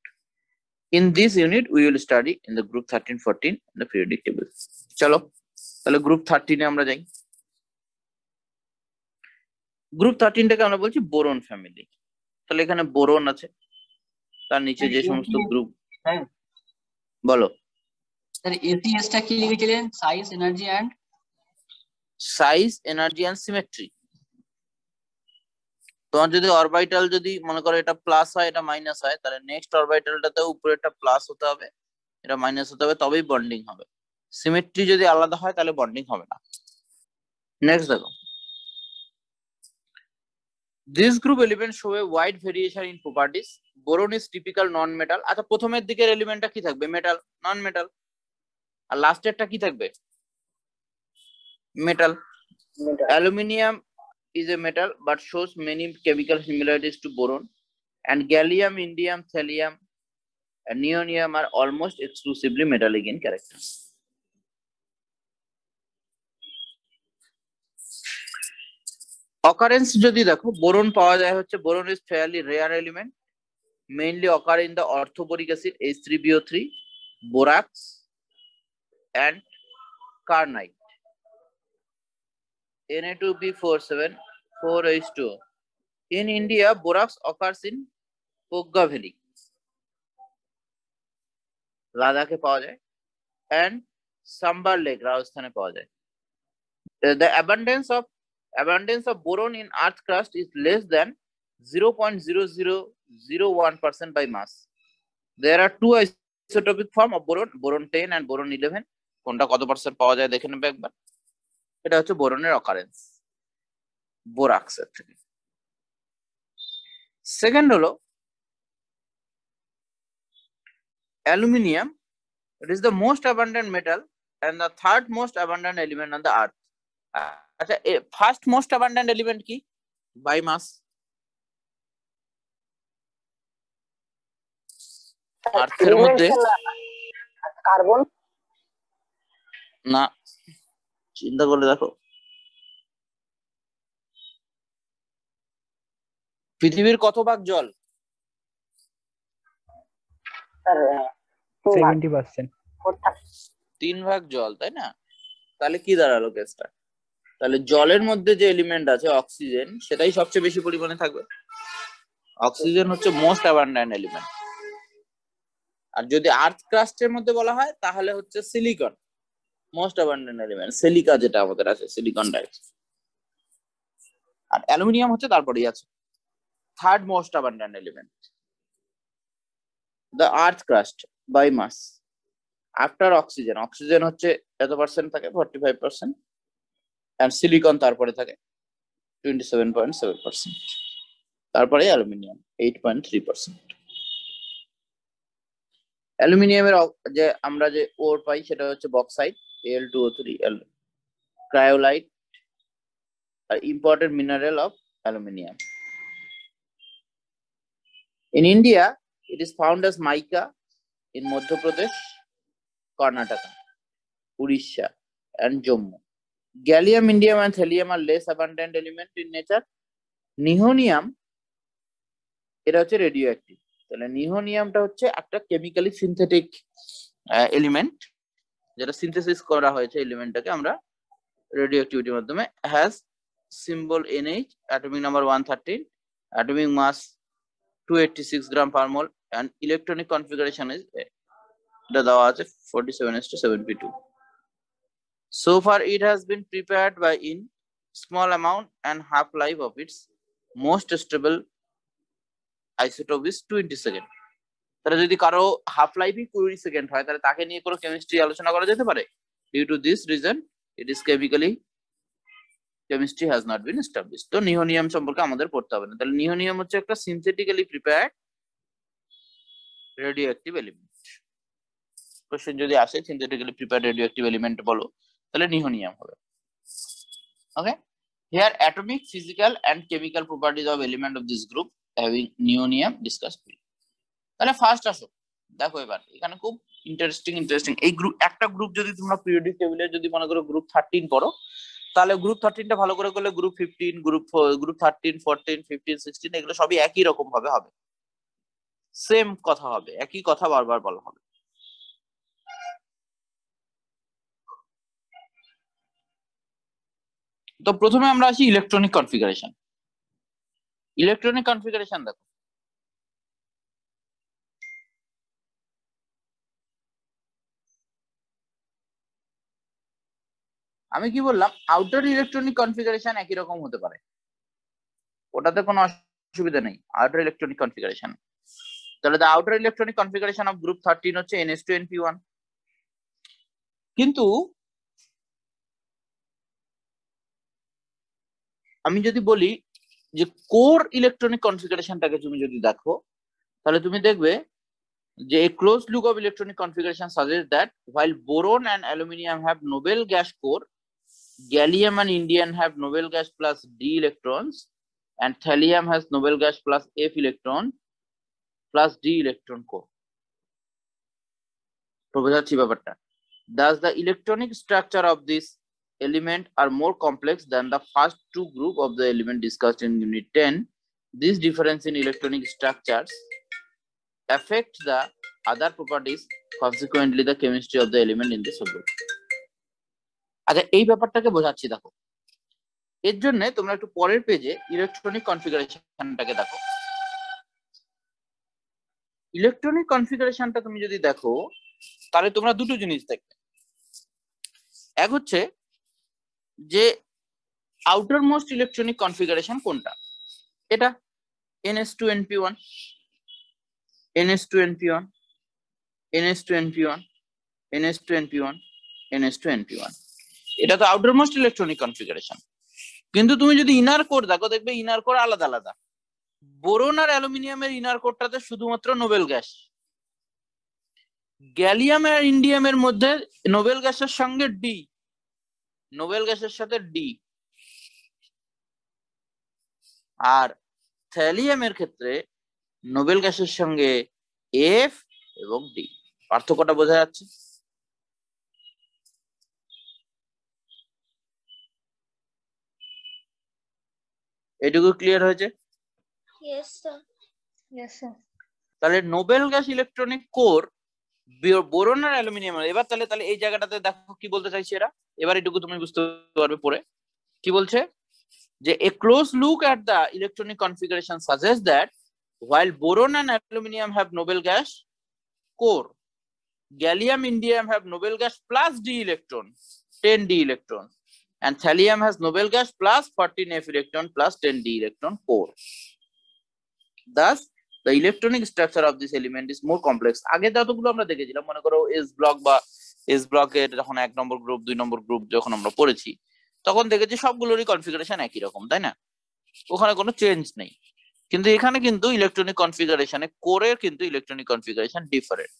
In this unit we will study in the group 13-14 in the periodic table. চলো তাহলে গ্রুপ 13 এ আমরা যাই। গ্রুপ 13 টাকে আমরা বলছি বোরন ফ্যামিলি। তাহলে এখানে বোরন আছে, তার নিচে যে সমস্ত গ্রুপ, হ্যাঁ বলো স্যার এসিএস টা কি লিখেছিলেন? Size, energy and size, energy and symmetry. তোমার যদি অরবিটাল যদি মনে করো এটা প্লাস হয় এটা মাইনাস হয়, তাহলে নেক্সট অরবিটালটাতে উপরে একটা প্লাস হতে হবে, এটা মাইনাস হতে হবে, তবেই বন্ডিং হবে। সিমেট্রি যদি আলাদা হয় তাহলে বন্ডিং হবে না। নেক্সট দেখো, this group elements show a wide variation in properties. Boron is typical non-metal. আচ্ছা প্রথমের দিকের এলিমেন্টটা কি থাকবে? মেটাল, নন মেটাল। আর লাস্টেরটা কি থাকবে? Metal. Aluminium is a metal but shows many chemical similarities to boron, and gallium, indium, thallium and neodymium are almost exclusively metallic in character. Occurrence যদি দেখো, বোরন পাওয়া যায় হচ্ছে, boron is fairly rare element, mainly occur in the orthoboric acid H3BO3, borax and carnite. Na2B47 4H2O. In India, borax occurs in Pogga Valley, লাদাখে পাওয়া যায়, and Sambar Lake, রাজস্থানে পাওয়া যায়। The abundance of boron in earth crust is less than 0.0001% by mass. There are two isotopic form of boron, boron 10 and boron 11. কোনটা কত পার্সেন্ট পাওয়া যায় দেখে নেবে একবার। এটা হচ্ছে বোরনের অকারেন্স বোরাক্সের থেকে। সেকেন্ড হলো aluminium, it is the most abundant metal and the third most abundant element on the earth. আচ্ছা ফার্স্ট মোস্ট abundant এলিমেন্ট কি বাই মাস? আর্থের মধ্যে কার্বন না, চিন্তা করে দেখো, পৃথিবীর কত ভাগ জল? 70%। 3 ভাগ জল, তাই না? তাহলে কি দাঁড়ালো কেসটা? তাহলে জলের মধ্যে যে এলিমেন্ট আছে অক্সিজেন, সেটাই সবচেয়ে বেশি পরিমাণে থাকবে। অক্সিজেন হচ্ছে মোস্ট অ্যাবান্ডেন্ট এলিমেন্ট। আর যদি আর্থ ক্রাস্টের মধ্যে বলা হয় তাহলে হচ্ছে silicon most abundant element, silica যেটা আমাদের আছে, সিলিকন ডাইঅক্সাইড। আর অ্যালুমিনিয়াম হচ্ছে তারপরেই আছে, third most abundant element. The earth crust by mass after oxygen, oxygen হচ্ছে এত পার্সেন্ট থাকে 45%, এন্ড সিলিকন তারপরে থাকে 27.7%, তারপরে অ্যালুমিনিয়াম 8.3%। অ্যালুমিনিয়ামের যে আমরা যে ওর পাই সেটা হচ্ছে বক্সাইট Al2O3, ক্রায়োলাইট, আর important mineral of aluminium. In India, it is found as mica in Madhya Pradesh, Karnataka, Odisha, and Jammu. Gallium, indium, and thallium are less abundant element in nature. Nihonium, এটা হচ্ছে রেডিওঅ্যাক্টিভ। তাহলে নিহোনিয়ামটা হচ্ছে একটা কেমিক্যালি সিনথেটিক এলিমেন্ট, যেটা সিনথেসিস করা হয়েছে এলিমেন্টটাকে আমরা রেডিওঅ্যাক্টিভিটির মাধ্যমে। Has symbol NH, atomic number 113, atomic mass 286 gram per mole, and electronic configuration is এটা দেওয়া আছে 47:72. So far it has been prepared by in small amount and half-life of its most stable isotope is 20 second. তাহলে যদি কারো হাফ লাইফই 20 সেকেন্ড হয় তাহলে তাকে নিয়ে কোনো কেমিস্ট্রি আলোচনা করা যেতে পারে? Due to this reason it is chemistry has not been established. তো নিওনিয়াম সম্পর্কে আমাদের পড়তে হবে না। তাহলে নিওনিয়াম হচ্ছে একটা synthetically prepared radio active element. Question যদি আসে synthetically prepared radio active element বলো, তাহলে নিওনিয়াম হবে। ওকে, here atomic, physical and chemical properties of element of this group having neonium discussed. তাহলে ফার্স্ট আসো, দেখো এবার এখানে খুব ইন্টারেস্টিং এই গ্রুপ, একটা গ্রুপ যদি তোমরা পিরিয়ডিক টেবিলে যদি মনে করো গ্রুপ 13 পড়ো, তাহলে গ্রুপ 13টা ভালো করে করলে গ্রুপ 15, গ্রুপ 13, 14, 15, 16 এগুলো সবই একই রকম ভাবে হবে, সেম কথা হবে, একই কথা বারবার বলা হবে। তো প্রথমে আমরা আসি ইলেকট্রনিক কনফিগারেশন। ইলেকট্রনিক কনফিগারেশন দেখো, আমি কি বললাম আউটার ইলেকট্রনিক কনফিগারেশন একই রকম হতে পারে, ওটাতে কোনো অসুবিধা নেই। আউটার ইলেকট্রনিক কনফিগারেশন, তাহলে the outer electronic configuration of group 13 হচ্ছে NH2NP1। কিন্তু আমি যদি বলি যে কোর ইলেকট্রনিক কনফিগারেশনটাকে তুমি যদি দেখো, তাহলে তুমি দেখবে যে a closed loop of electronic configuration suggests that while boron and aluminium have noble gas core, gallium and indium have noble gas plus d electrons, and thallium has noble gas plus f electron plus d electron core. তো বোঝাচ্ছি ব্যাপারটা। Thus the electronic structure of this element are more complex than the first two group of the element discussed in unit 10. This difference in electronic structures affect the other properties, consequently the chemistry of the element in this group. আচ্ছা, এই ব্যাপারটাকে বোঝাচ্ছি দেখো। এর জন্য তোমরা একটু পরের পেজে ইলেকট্রনিক কনফিগারেশনটাকে দেখো। ইলেকট্রনিক কনফিগারেশনটা তুমি যদি দেখো তাহলে তোমরা দুটো জিনিস দেখবে। এক হচ্ছে যে আউটার মোস্ট ইলেকট্রনিক কনফিগারেশন কোনটা, এটা NH2NP1, NH2NP1, NH2NP1, NH2NP1, NH2NP1, এটা তো আউটার মোস্ট ইলেকট্রনিক কনফিগারেশন। কিন্তু তুমি যদি ইনার কোর দেখো, দেখবে ইনার কোর আলাদা আলাদা। বোরন আর অ্যালুমিনিয়ামের ইনার কোরটাতে শুধুমাত্র নোবেল গ্যাস, গ্যালিয়াম আর ইন্ডিয়ামের মধ্যে নোবেল গ্যাসের সঙ্গে ডি, নোবেল গ্যাসের সাথে ডি, আর থ্যালিয়ামের ক্ষেত্রে নোবেল গ্যাসের সঙ্গে এফ এবং ডি। পার্থক্যটা বোঝা যাচ্ছে? এটুকু ক্লিয়ার হয়েছে? তাহলে noble gas electronic core boron আর অ্যালুমিনিয়াম। এবার তাহলে এই জায়গাটাতে দেখো কি বলতে চাইছি এরা, এবার এটুকু তুমি বুঝতে পারবে পরে কি বলছে। যে a close look at the electronic configuration suggests that while boron and aluminium have noble gas core, gallium indium have noble gas plus d electron, 10 d electron, and thallium has noble gas plus 14 f electron plus 10 d electron core. Thus the electronic structure of this element is more complex. আগে যতগুলো আমরা দেখেছিলাম, মনে করো এস ব্লক বা এস ব্লকের যখন 1 নম্বর গ্রুপ 2 নম্বর গ্রুপ যখন আমরা পড়েছি, তখন দেখেছি সবগুলোরই কনফিগারেশন একই রকম, তাই না? ওখানে কোনো চেঞ্জ নেই। কিন্তু এখানে কিন্তু ইলেকট্রনিক কনফিগারেশনে কোরের কিন্তু ইলেকট্রনিক কনফিগারেশন ডিফারেন্ট।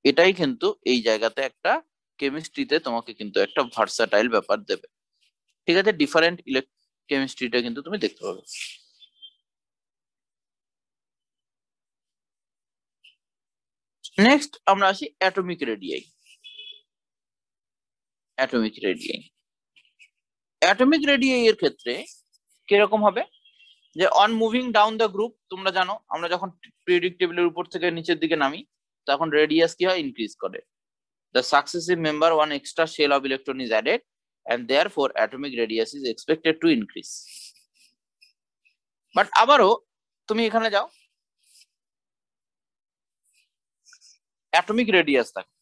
এটাই কিন্তু এই জায়গাতে একটা কেমিস্ট্রিতে তোমাকে কিন্তু একটা ভার্সাটাইল ব্যাপার দেবে, ঠিক আছে? ডিফারেন্ট কেমিস্ট্রিটা কিন্তু তুমি দেখতে পাবে। নেক্সট আমরা আসি atomic radii. Atomic radii, atomic radii এর ক্ষেত্রে কিরকম হবে? যে on moving down the group, তোমরা জানো আমরা যখন পিরিয়ডিক টেবিলের উপর থেকে নিচের দিকে নামি তখন রেডিয়াস কি হয়? ইনক্রিজ করে। The successive member one extra shell of electron is added and therefore atomic radius is expected to increase. But আবারও তুমি এখানে যাও, অ্যাটমিক রেডিয়াস থাকে,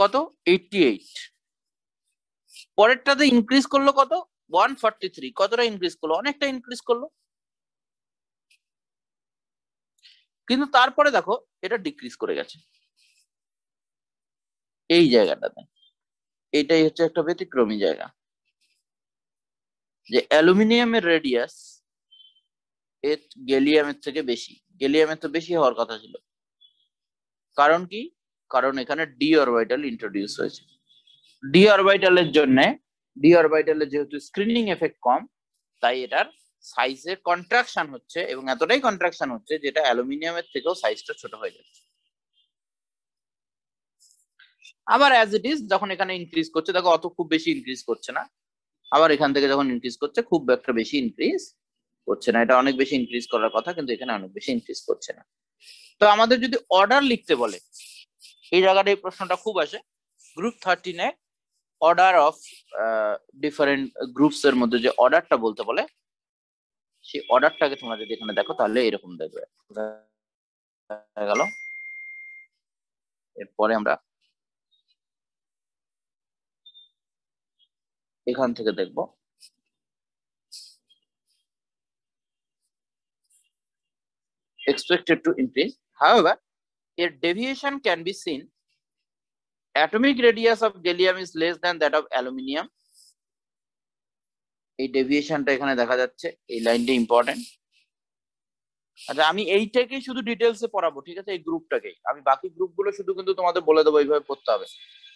কত 88, পরেরটাতে ইনক্রিজ করলো কত 143, কতটা ইনক্রিজ করলো, অনেকটা ইনক্রিজ করলো। কিন্তু তারপরে দেখো এটা ডিক্রিজ করে গেছে এই জায়গাটাতে। এইটাই হচ্ছে একটা ব্যতিক্রমী জায়গা, যে অ্যালুমিনিয়ামের রেডিয়াস এর গ্যালিয়ামের থেকে বেশি। গ্যালিয়ামের তো বেশি হওয়ার কথা ছিল, কারণ কি, কারণ এখানে ডি অরবিটাল ইন্ট্রোডিউস হয়েছে। ডি অরবিটালের জন্য, ডি অরবিটালের যেহেতু স্ক্রিনিং এফেক্ট কম, তাই এটার সাইজে কন্ট্রাকশন হচ্ছে, এবং এতটাই কন্ট্রাকশন হচ্ছে যেটা অ্যালুমিনিয়ামের থেকেও সাইজটা ছোট হয়ে যাচ্ছে। আবার অ্যাজ ইট ইজ যখন এখানে ইনক্রিজ করছে, দেখো অত খুব বেশি ইনক্রিজ করছে না। আবার এখান থেকে যখন ইনক্রিজ করছে, খুব একটা বেশি ইনক্রিজ করছে না। এটা অনেক বেশি ইনক্রিজ করার কথা, কিন্তু এখানে অনেক বেশি ইনক্রিজ করছে না। তো আমাদের যদি অর্ডার লিখতে বলে, এই জায়গাটা এই প্রশ্নটা খুব আসে। Group 13 order of different groups এর মধ্যে যে অর্ডারটা বলতে বলে, সেই অর্ডারটাকে তোমরা যদি এখানে দেখো তাহলে এরকম দেখবে গেল। এরপরে আমরা এখান থেকে দেখব expected to increase. However, a deviation can be seen. Atomic radius of gallium is less than that of aluminium. এই ডেভিয়েশনটা এখানে দেখা যাচ্ছে, এই লাইনটা ইম্পর্টেন্ট। আচ্ছা, আমি এইটাকেই শুধু ডিটেলসে পড়াবো, ঠিক আছে, এই গ্রুপটাকেই। আমি বাকি গ্রুপগুলো শুধু কিন্তু তোমাদের বলে দেবো এইভাবে পড়তে হবে,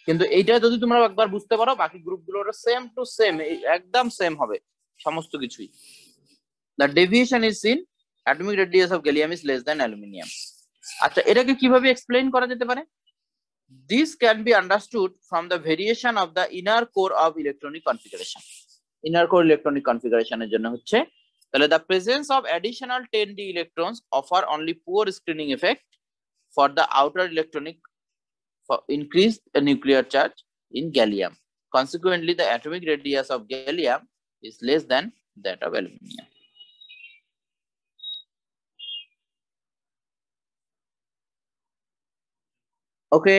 কিন্তু এইটা যদি তোমরা একবার বুঝতে পারো, বাকি গ্রুপগুলো সেম টু সেম, একদম সেম হবে সমস্ত কিছুই। The deviation is seen. Atomic radius of gallium is less than aluminium. আচ্ছা, এটাকে কিভাবে এক্সপ্লেইন করা যেতে পারে? This can be understood from the variation of the inner core of electronic configuration. Inner core electronic configuration এর জন্য হচ্ছে, তাহলে the presence of additional 10d electrons offer only poor screening effect for the outer electronic for increased nuclear charge in gallium. Consequently, the atomic radius of gallium is less than that of aluminium. ওকে,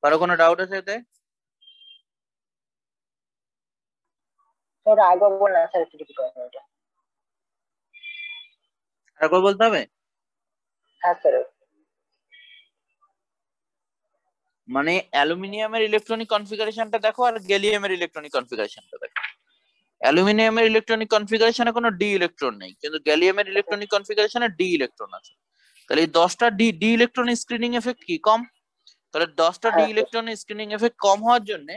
কারো কোনো ডাউট আছে এতে? স্যার আগে বললেন স্যার, একটু রিপিট করেন এটা। আরেকবার বলতে হবে? হ্যাঁ স্যার। মানে অ্যালুমিনিয়ামের ইলেকট্রনিক কনফিগারেশনটা দেখো, আর গ্যালিয়ামের ইলেকট্রনিক কনফিগারেশনটা দেখো। অ্যালুমিনিয়ামের ইলেকট্রনিক কনফিগারেশনে কোনো ডি ইলেকট্রন নেই, কিন্তু গ্যালিয়ামের ইলেকট্রনিক কনফিগারেশনে ডি ইলেকট্রন আছে। তাহলে এই 10টা ডি ইলেকট্রন স্ক্রিনিং এফেক্ট কি কম? তাহলে 10টা ডি ইলেকট্রন স্ক্রিনিং এফেক্ট কম হওয়ার জন্য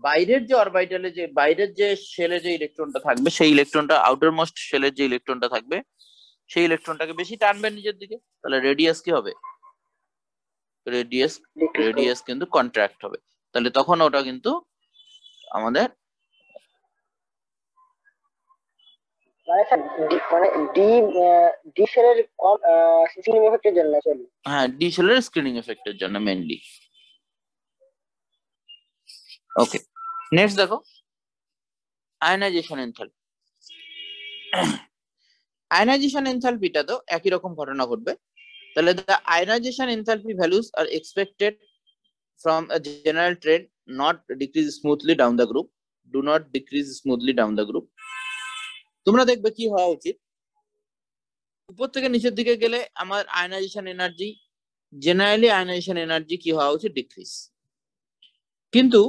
বাইরের যে অরবিটালে, যে বাইরের যে শেলে যে ইলেকট্রনটা থাকবে, সেই ইলেকট্রনটা, আউটার মোস্ট শেলের যে ইলেকট্রনটা থাকবে, সেই ইলেকট্রনটাকে বেশি টানবে নিজের দিকে। তাহলে রেডিয়াস কি হবে? রেডিয়াস কিন্তু কন্ট্রাক্ট হবে। তাহলে তখন ওটা কিন্তু আমাদের মানে স্যার মানে ডি সেলের কম স্ক্রিনিং এফেক্টের জন্য চলি। হ্যাঁ, ডি সেলের স্ক্রিনিং এফেক্টের জন্য মেইনলি। ওকে, নেক্সট দেখো আয়নাইজেশন এনথালপি। আয়নাইজেশন এনথালপিটা তো একই রকম ঘটনা ঘটবে। তাহলে the ionization enthalpy values are expected from a general trend not decrease smoothly down the group. Do not decrease smoothly down the group. তোমরা দেখবে কি হওয়া উচিত, উপর থেকে নিচের দিকে গেলে আমার ionisation energy, generally ionisation energy কি হওয়া উচিত? ডিক্রিজ। কিন্তু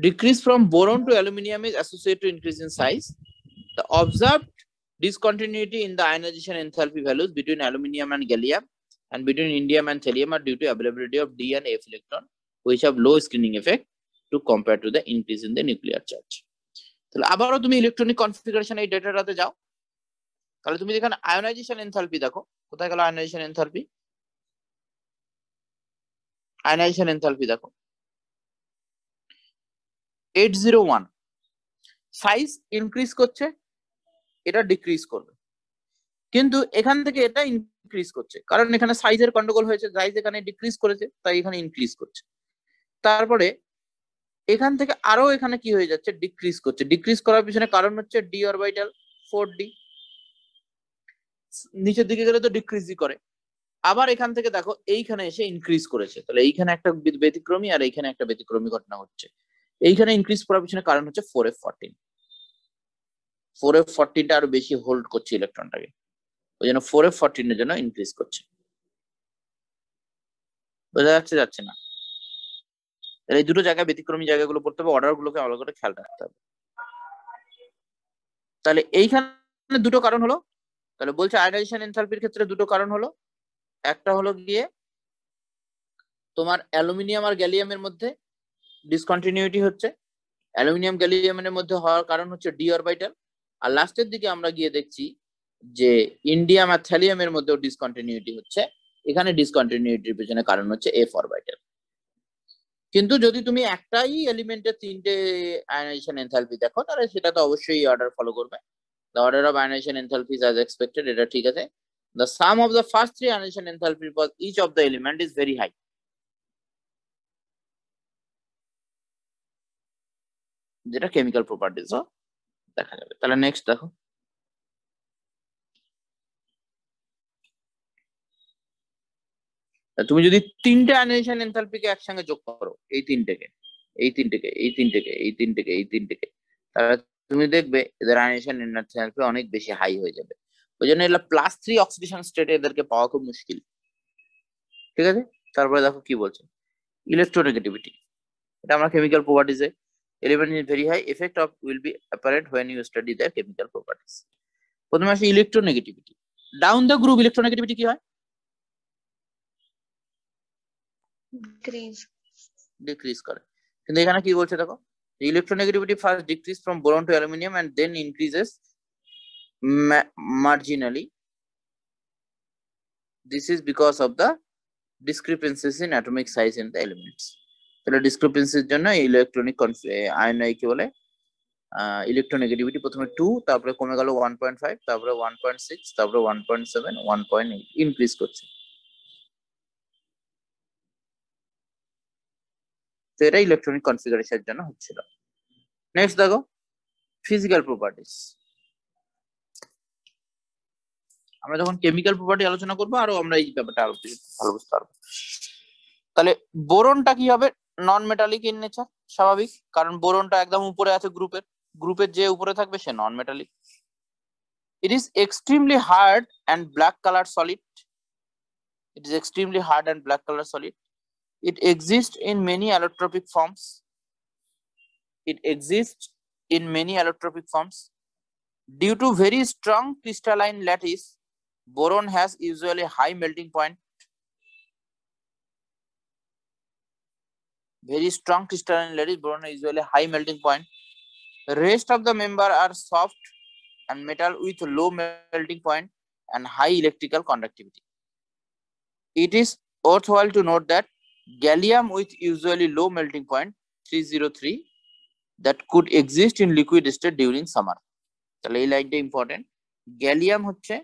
decrease from boron to aluminium is associated to increase in size. The observed discontinuity in the ionization enthalpy values between aluminium and gallium and between indium and thallium are due to availability of D and F electron, which have low screening effect to compare to the increase in the nuclear charge. তাহলে আবারও তুমি ইলেকট্রনিক কনফিগারেশন এই ডেটাটাতে যাও, তাহলে তুমি এখানে আয়নাইজেশন এনথালপি দেখো। কোথায় গেল আয়নাইজেশন এনথালপি? আয়নাইজেশন এনথালপি দেখো 801, সাইজ ইনক্রিজ করছে, এটা ডিক্রিজ করবে। কিন্তু এখান থেকে এটা ইনক্রিজ করছে, কারণ এখানে সাইজের গন্ডগোল হয়েছে, সাইজ এখানে ডিক্রিজ করেছে, তাই এখানে ইনক্রিজ করছে। তারপরে এখান থেকে আরো এখানে কি হয়ে যাচ্ছে? ডিক্রিজ করছে। ডিক্রিজ করার পিছনে কারণ হচ্ছে ডি অরবিটাল 4d, নিচের দিকে গেলে তো ডিক্রিজই করে। আবার এখান থেকে দেখো এইখানে এসে ইনক্রিজ করেছে, তাহলে এইখানে একটা ব্যতিক্রমী আর এইখানে একটা ব্যতিক্রমী ঘটনা হচ্ছে। এইখানে ইনক্রিজ করার পিছনে কারণ হচ্ছে 4f14। 4f14টা আরো বেশি হোল্ড করছে ইলেকট্রনটাকে, ওই জন্য 4f14 এর জন্য ইনক্রিজ করছে। বোঝা যাচ্ছে না? এই দুটো জায়গায় ব্যতিক্রমী জায়গাগুলো পড়তে হবে, অর্ডার গুলোকে আলাদা করে খেয়াল রাখতে হবে। তাহলে এইখানে দুটো কারণ হলো, তাহলে বলছে আয়নাইজেশন এনথালপির ক্ষেত্রে দুটো কারণ হলো। একটা হলো গিয়ে তোমার অ্যালুমিনিয়াম আর গ্যালিয়ামের মধ্যে ডিসকন্টিনিউটি হচ্ছে, অ্যালুমিনিয়াম গ্যালিয়ামের মধ্যে হওয়ার কারণ হচ্ছে ডি অরবিটাল। আর লাস্টের দিকে আমরা গিয়ে দেখছি যে ইন্ডিয়াম আর থ্যালিয়ামের মধ্যেও ডিসকন্টিনিউটি হচ্ছে, এখানে ডিসকন্টিনিউটির পেছনে কারণ হচ্ছে এফ অরবিটাল। কিন্তু যদি তুমি একটাই এলিমেন্টের তিনটে আয়নাইজেশন এনথালপি দেখো, তাহলে সেটা তো অবশ্যই অর্ডার ফলো করবে। The order of ionization enthalpies as expected, এটা ঠিক আছে। The sum of the first three ionization enthalpy for each of the element is very high. যেটা কেমিক্যাল প্রপার্টিজ দেখা যাবে। তাহলে নেক্সট দেখো, তুমি যদি তিনটে আয়নাইজেশন এনথালপিকে একসঙ্গে যোগ করো, এই তিনটেকে, এই তিনটেকে, এই তিনটেকে, এই তিনটেকে, এই তিনটেকে, তাহলে তুমি দেখবে এদের আয়নাইজেশন এনথালপি অনেক বেশি হাই হয়ে যাবে। ওই জন্য এগুলো +3 অক্সিডেশন স্টেটে এদেরকে পাওয়া খুব মুশকিল। ঠিক আছে, তারপরে দেখো কি বলছে, ইলেকট্রোনেগেটিভিটি। এটা আমরা chemical প্রপার্টিজে element is very high, effect of will be apparent when you study their chemical properties. প্রথমে আসে electronegativity. Down the group electronegativity কি হয়? ডিক্রিজ করে। কিন্তু এখানে কি বলছে দেখো, electronegativity first decrease from boron to aluminium and then increases marginally. This is because of the discrepancies in atomic size in the elements. তাহলে ডিসক্রিপেন্সির জন্য ইলেকট্রনিক কি বলে ইলেকট্রোনেগেটিভিটি প্রথমে 2, তারপরে কমে গেল 1.5, তারপরে 1.6, তারপরে 1.7, 1.8 ইনক্রিজ করছে। তো এটা ইলেকট্রনিক কনফিগারেশনের জন্য হচ্ছিল। নেক্সট দেখো ফিজিক্যাল প্রপার্টিজ। আমরা যখন কেমিক্যাল প্রপার্টি আলোচনা করবো আরো আমরা এই ব্যাপারটা আরো ভালো বুঝতে পারবো। তাহলে বোরনটা কি হবে? নন মেটালিক ইন নেচার, স্বাভাবিক, কারণ বোরনটা একদম উপরে আছে গ্রুপের যে উপরে থাকবে সে non metallic. It is extremely hard and black color solid. It is extremely hard and black color solid. It exists in many allotropic forms. It exists in many allotropic forms. Due to very strong crystalline lattice, boron has usually high melting point. Very strong crystalline lattice, boron has usually high melting point. The rest of the member are soft and metal with low melting point and high electrical conductivity. It is worthwhile to note that gallium with usually low melting point 303 that could exist in liquid state during summer. তাহলে এই লাইনটা ইম্পর্টেন্ট। গ্যালিয়াম হচ্ছে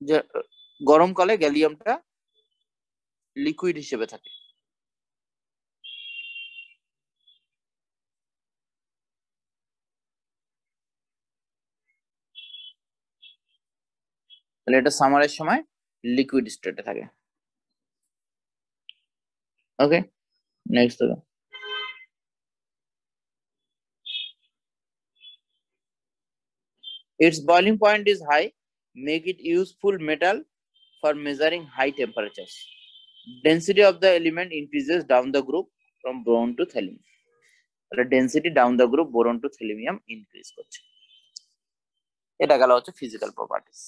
যে গরমকালে গ্যালিয়ামটা লিকুইড হিসেবে থাকে। তাহলে এটা সামারের সময় লিকুইড স্টেটে থাকে। ওকে, নেক্সট দেখো, its boiling point is high, make it useful metal for measuring high temperatures. Density of the element increases down the group from boron to thallium. তাহলে density down the group boron to thallium increase করছে। এটা গেল হচ্ছে ফিজিক্যাল প্রপার্টিজ।